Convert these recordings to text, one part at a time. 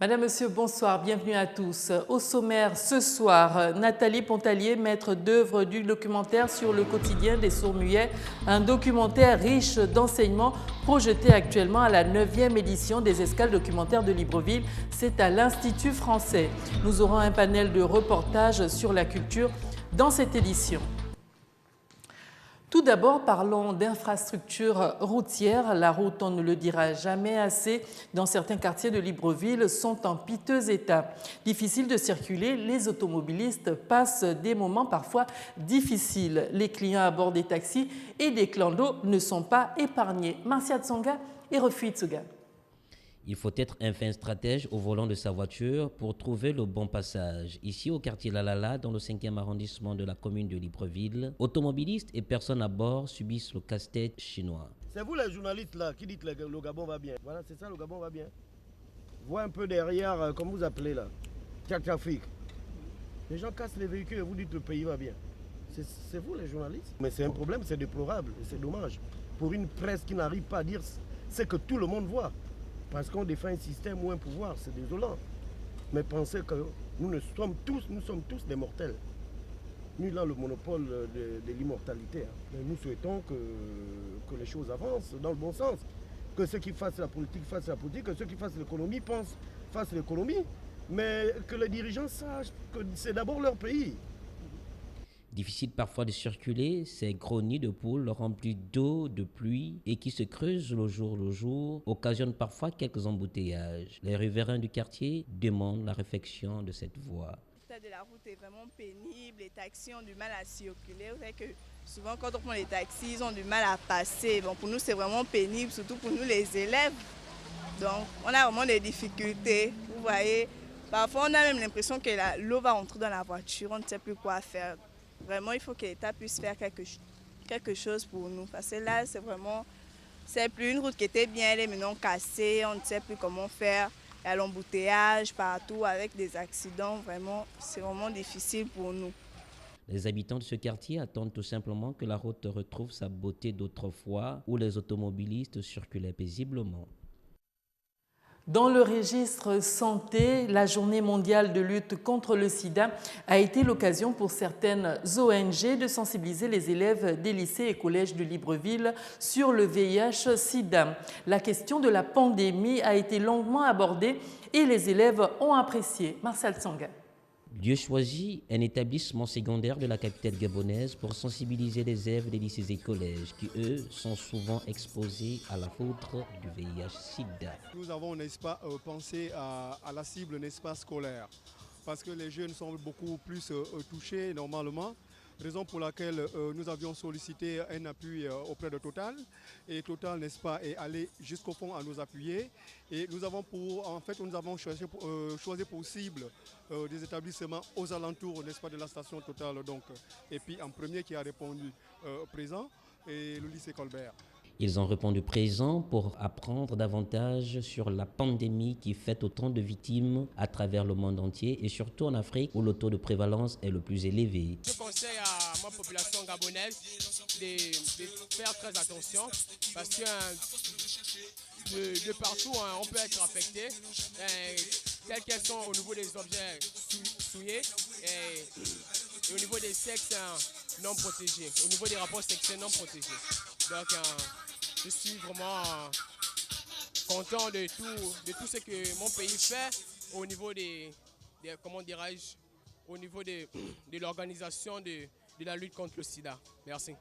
Madame, Monsieur, bonsoir, bienvenue à tous. Au sommaire ce soir, Nathalie Pontalier, maître d'œuvre du documentaire sur le quotidien des sourds-muets, un documentaire riche d'enseignements projeté actuellement à la 9e édition des escales documentaires de Libreville. C'est à l'Institut français. Nous aurons un panel de reportages sur la culture dans cette édition. Tout d'abord, parlons d'infrastructures routières. La route, on ne le dira jamais assez, dans certains quartiers de Libreville sont en piteux état. Difficile de circuler, les automobilistes passent des moments parfois difficiles. Les clients à bord des taxis et des clandos ne sont pas épargnés. Marcia Tsonga et Refuit Tsuga. Il faut être un fin stratège au volant de sa voiture pour trouver le bon passage. Ici, au quartier Lalala, dans le 5e arrondissement de la commune de Libreville, automobilistes et personnes à bord subissent le casse-tête chinois. C'est vous les journalistes là qui dites que le Gabon va bien. Voilà, c'est ça, le Gabon va bien. Vois un peu derrière, comme vous appelez là, trafic. Les gens cassent les véhicules et vous dites que le pays va bien. C'est vous les journalistes. Mais c'est un problème, c'est déplorable, c'est dommage. Pour une presse qui n'arrive pas à dire ce que tout le monde voit. Parce qu'on défend un système ou un pouvoir, c'est désolant. Mais pensez que nous sommes tous des mortels. Nul n'a le monopole de l'immortalité. Mais nous souhaitons que les choses avancent dans le bon sens. Que ceux qui fassent la politique fassent la politique, que ceux qui fassent l'économie fassent l'économie. Mais que les dirigeants sachent que c'est d'abord leur pays. Difficile parfois de circuler, ces gros nids de poules remplis d'eau, de pluie et qui se creusent le jour, occasionnent parfois quelques embouteillages. Les riverains du quartier demandent la réfection de cette voie. L'état de la route est vraiment pénible, les taxis ont du mal à circuler. Vous savez que souvent quand on prend les taxis, ils ont du mal à passer. Bon, pour nous c'est vraiment pénible, surtout pour nous les élèves. Donc on a vraiment des difficultés, vous voyez. Parfois on a même l'impression que l'eau va rentrer dans la voiture, on ne sait plus quoi faire. Vraiment, il faut que l'État puisse faire quelque chose pour nous. Parce que là, c'est plus une route qui était bien, elle est maintenant cassée, on ne sait plus comment faire. Il y a l'embouteillage partout avec des accidents. Vraiment, c'est vraiment difficile pour nous. Les habitants de ce quartier attendent tout simplement que la route retrouve sa beauté d'autrefois où les automobilistes circulaient paisiblement. Dans le registre santé, la journée mondiale de lutte contre le sida a été l'occasion pour certaines ONG de sensibiliser les élèves des lycées et collèges de Libreville sur le VIH-sida. La question de la pandémie a été longuement abordée et les élèves ont apprécié. Marcel Tsanga. Dieu choisit un établissement secondaire de la capitale gabonaise pour sensibiliser les élèves des lycées et collèges qui, eux, sont souvent exposés à la foudre du VIH-Sida. Nous avons, n'est-ce pas, pensé à la cible, n'est-ce pas, scolaire, parce que les jeunes sont beaucoup plus touchés normalement. Raison pour laquelle nous avions sollicité un appui auprès de Total. Et Total, n'est-ce pas, est allé jusqu'au fond à nous appuyer. Et nous avons choisi pour cible des établissements aux alentours, n'est-ce pas, de la station Total. Donc. Et puis en premier qui a répondu présent, et le lycée Colbert. Ils ont répondu présent pour apprendre davantage sur la pandémie qui fait autant de victimes à travers le monde entier et surtout en Afrique où le taux de prévalence est le plus élevé. Je conseille à ma population gabonaise de faire très attention parce que de partout on peut être affecté, tels qu'elles sont au niveau des objets souillés et au niveau des sexes non protégés, au niveau des rapports sexuels non protégés. Donc, je suis vraiment content de tout ce que mon pays fait au niveau au niveau de l'organisation de la lutte contre le sida. Merci.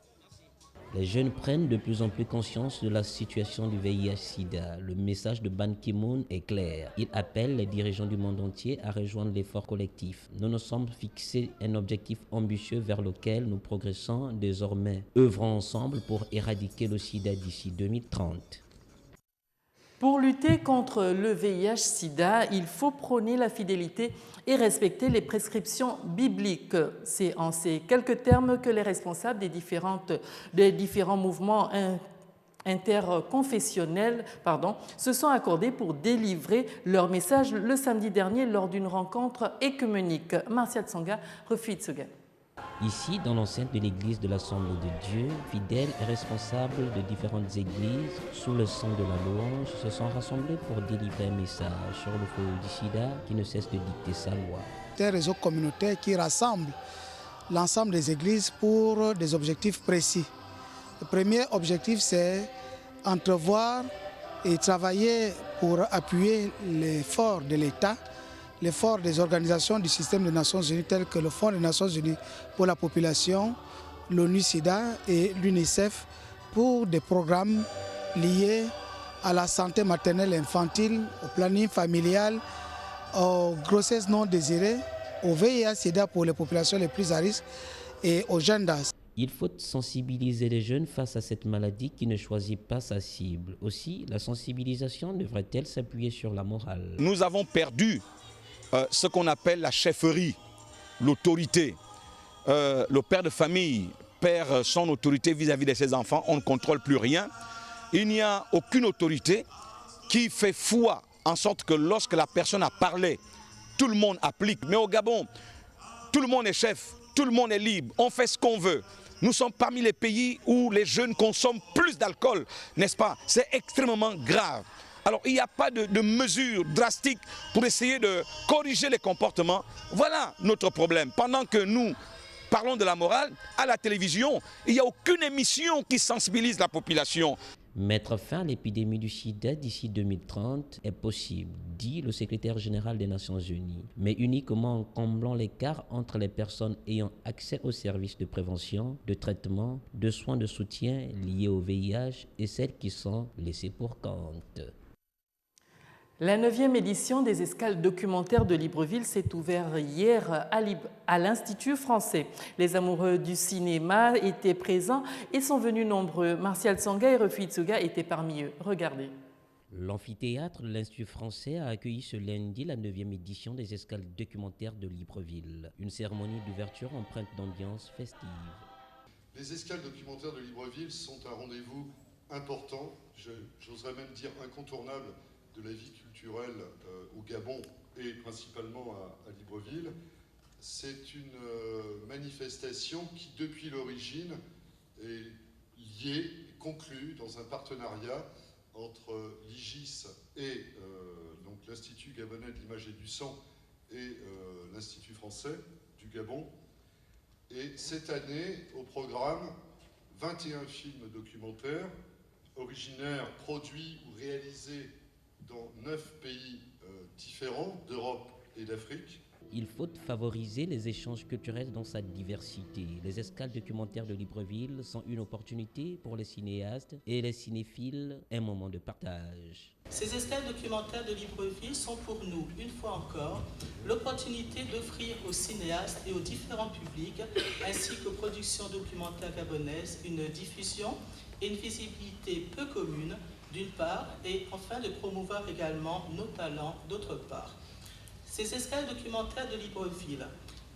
Les jeunes prennent de plus en plus conscience de la situation du VIH-Sida. Le message de Ban Ki-moon est clair. Il appelle les dirigeants du monde entier à rejoindre l'effort collectif. Nous nous sommes fixés un objectif ambitieux vers lequel nous progressons désormais. Œuvrons ensemble pour éradiquer le sida d'ici 2030. Pour lutter contre le VIH-Sida, il faut prôner la fidélité et respecter les prescriptions bibliques. C'est en ces quelques termes que les responsables des différents mouvements interconfessionnels se sont accordés pour délivrer leur message le samedi dernier lors d'une rencontre écuménique. Marcia Tsonga, Refuit Tsuga. Ici, dans l'enceinte de l'église de l'Assemblée de Dieu, fidèles et responsables de différentes églises, sous le son de la louange, se sont rassemblés pour délivrer un message sur le feu du sida qui ne cesse de dicter sa loi. C'est un réseau communautaire qui rassemble l'ensemble des églises pour des objectifs précis. Le premier objectif, c'est entrevoir et travailler pour appuyer l'effort de l'État, l'effort des organisations du système des Nations Unies telles que le Fonds des Nations Unies pour la population, l'ONU-SIDA et l'UNICEF pour des programmes liés à la santé maternelle et infantile, au planning familial, aux grossesses non désirées, au VIH-SIDA pour les populations les plus à risque et aux jeunes d'âge. Il faut sensibiliser les jeunes face à cette maladie qui ne choisit pas sa cible. Aussi, la sensibilisation devrait-elle s'appuyer sur la morale? Nous avons perdu ce qu'on appelle la chefferie, l'autorité. Le père de famille perd son autorité vis-à-vis de ses enfants, on ne contrôle plus rien. Il n'y a aucune autorité qui fait foi en sorte que lorsque la personne a parlé, tout le monde applique. Mais au Gabon, tout le monde est chef, tout le monde est libre, on fait ce qu'on veut. Nous sommes parmi les pays où les jeunes consomment plus d'alcool, n'est-ce pas? C'est extrêmement grave. Alors il n'y a pas de mesures drastiques pour essayer de corriger les comportements. Voilà notre problème. Pendant que nous parlons de la morale, à la télévision, il n'y a aucune émission qui sensibilise la population. Mettre fin à l'épidémie du sida d'ici 2030 est possible, dit le secrétaire général des Nations Unies, mais uniquement en comblant l'écart entre les personnes ayant accès aux services de prévention, de traitement, de soins de soutien liés au VIH et celles qui sont laissées pour compte. La 9e édition des escales documentaires de Libreville s'est ouverte hier à l'Institut français. Les amoureux du cinéma étaient présents et sont venus nombreux. Martial Sanga et Refi Tsuga étaient parmi eux. Regardez. L'amphithéâtre de l'Institut français a accueilli ce lundi la 9e édition des escales documentaires de Libreville. Une cérémonie d'ouverture empreinte d'ambiance festive. Les escales documentaires de Libreville sont un rendez-vous important, j'oserais même dire incontournable, de la vie culturelle au Gabon et principalement à Libreville. C'est une manifestation qui, depuis l'origine, est liée, conclue dans un partenariat entre l'IGIS et donc l'Institut gabonais de l'image et du sang et l'Institut français du Gabon. Et cette année, au programme, 21 films documentaires originaires, produits ou réalisés dans 9 pays différents d'Europe et d'Afrique. Il faut favoriser les échanges culturels dans sa diversité. Les escales documentaires de Libreville sont une opportunité pour les cinéastes et les cinéphiles, un moment de partage. Ces escales documentaires de Libreville sont pour nous, une fois encore, l'opportunité d'offrir aux cinéastes et aux différents publics, ainsi qu'aux productions documentaires gabonaises, une diffusion et une visibilité peu commune, d'une part, et enfin de promouvoir également nos talents, d'autre part. Ces escales documentaires de Libreville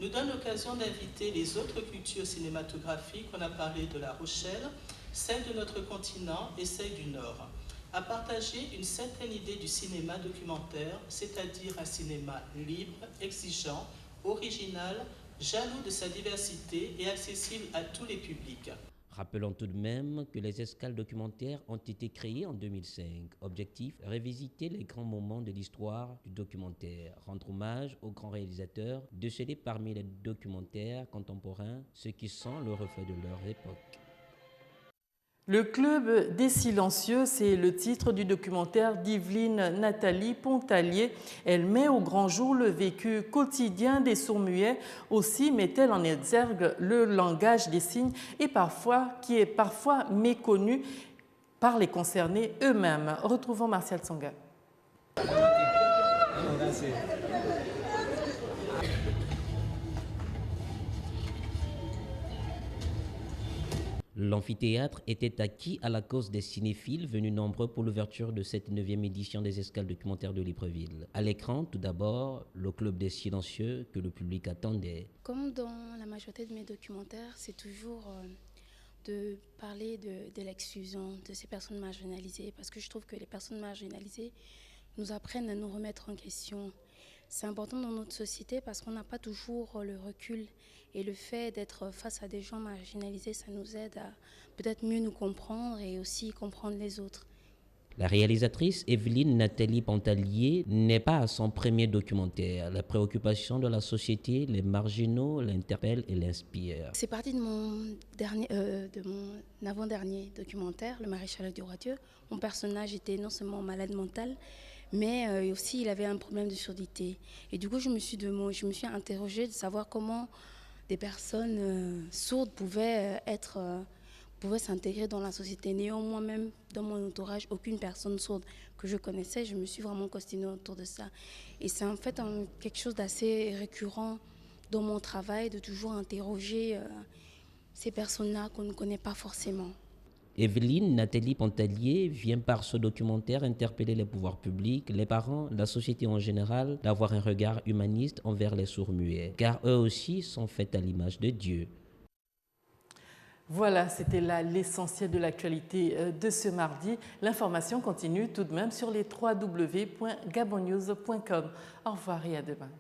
nous donnent l'occasion d'inviter les autres cultures cinématographiques, on a parlé de La Rochelle, celle de notre continent et celle du Nord, à partager une certaine idée du cinéma documentaire, c'est-à-dire un cinéma libre, exigeant, original, jaloux de sa diversité et accessible à tous les publics. Rappelons tout de même que les escales documentaires ont été créées en 2005. Objectif, revisiter les grands moments de l'histoire du documentaire, rendre hommage aux grands réalisateurs, déceler parmi les documentaires contemporains ceux qui sont le reflet de leur époque. Le Club des Silencieux, c'est le titre du documentaire d'Yveline Nathalie Pontalier. Elle met au grand jour le vécu quotidien des sourds-muets. Aussi met-elle en exergue le langage des signes qui est parfois méconnu par les concernés eux-mêmes. Retrouvons Martial Sanga. L'amphithéâtre était acquis à la cause des cinéphiles venus nombreux pour l'ouverture de cette 9e édition des escales documentaires de Libreville. À l'écran, tout d'abord, le Club des Silencieux que le public attendait. Comme dans la majorité de mes documentaires, c'est toujours de parler de l'exclusion de ces personnes marginalisées, parce que je trouve que les personnes marginalisées nous apprennent à nous remettre en question. C'est important dans notre société parce qu'on n'a pas toujours le recul. Et le fait d'être face à des gens marginalisés, ça nous aide à peut-être mieux nous comprendre et aussi comprendre les autres. La réalisatrice Evelyne Nathalie Pontalier n'est pas à son premier documentaire. La préoccupation de la société, les marginaux, l'interpelle et l'inspire. C'est parti de mon avant-dernier documentaire, Le Maréchal du Roi Dieu. Mon personnage était non seulement malade mental, mais aussi il avait un problème de surdité. Et du coup, je me suis interrogée de savoir comment des personnes sourdes pouvaient s'intégrer dans la société. Néanmoins, même dans mon entourage, aucune personne sourde que je connaissais, je me suis vraiment questionnée autour de ça. Et c'est en fait quelque chose d'assez récurrent dans mon travail, de toujours interroger ces personnes-là qu'on ne connaît pas forcément. Evelyne Nathalie Pontalier vient par ce documentaire interpeller les pouvoirs publics, les parents, la société en général, d'avoir un regard humaniste envers les sourds-muets, car eux aussi sont faits à l'image de Dieu. Voilà, c'était là l'essentiel de l'actualité de ce mardi. L'information continue tout de même sur les www.gabonnews.com. Au revoir et à demain.